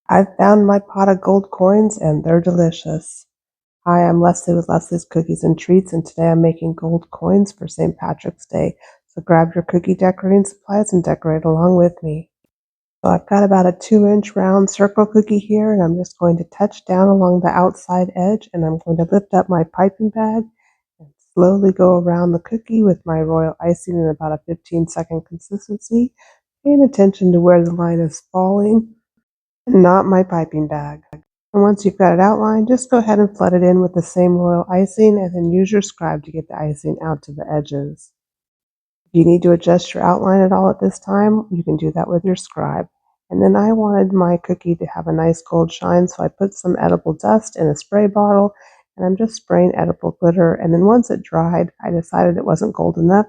I've found my pot of gold coins and they're delicious. Hi, I'm Leslie with Leslie's Cookies and Treats, and today I'm making gold coins for St. Patrick's Day. So grab your cookie decorating supplies and decorate along with me. So I've got about a 2-inch round circle cookie here, and I'm just going to touch down along the outside edge, and I'm going to lift up my piping bag and slowly go around the cookie with my royal icing in about a 15-second consistency, paying attention to where the line is falling and not my piping bag. And once you've got it outlined, just go ahead and flood it in with the same royal icing and then use your scribe to get the icing out to the edges. If you need to adjust your outline at all at this time, you can do that with your scribe. And then I wanted my cookie to have a nice gold shine, so I put some edible dust in a spray bottle and I'm just spraying edible glitter. And then once it dried, I decided it wasn't gold enough,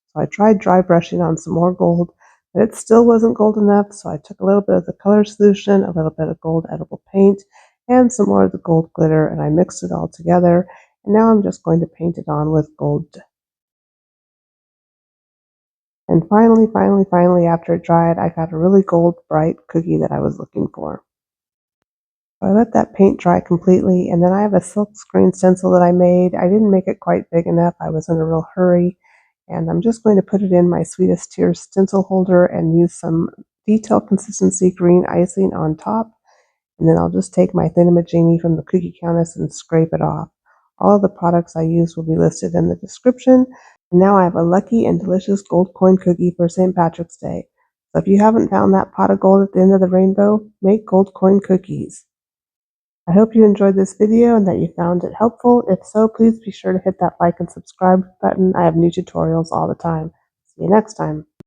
so I tried dry brushing on some more gold, but it still wasn't gold enough, so I took a little bit of the color solution, a little bit of gold edible paint, and some more of the gold glitter, and I mixed it all together. And now I'm just going to paint it on with gold. And finally, after it dried, I got a really gold, bright cookie that I was looking for. So I let that paint dry completely, and then I have a silk screen stencil that I made. I didn't make it quite big enough. I was in a real hurry, and I'm just going to put it in my Sweetest Tears stencil holder and use some detail consistency green icing on top. And then I'll just take my thingamajiggy from the Cookie Countess and scrape it off. All of the products I use will be listed in the description. And now I have a lucky and delicious gold coin cookie for St. Patrick's Day. So if you haven't found that pot of gold at the end of the rainbow, make gold coin cookies. I hope you enjoyed this video and that you found it helpful. If so, please be sure to hit that like and subscribe button. I have new tutorials all the time. See you next time.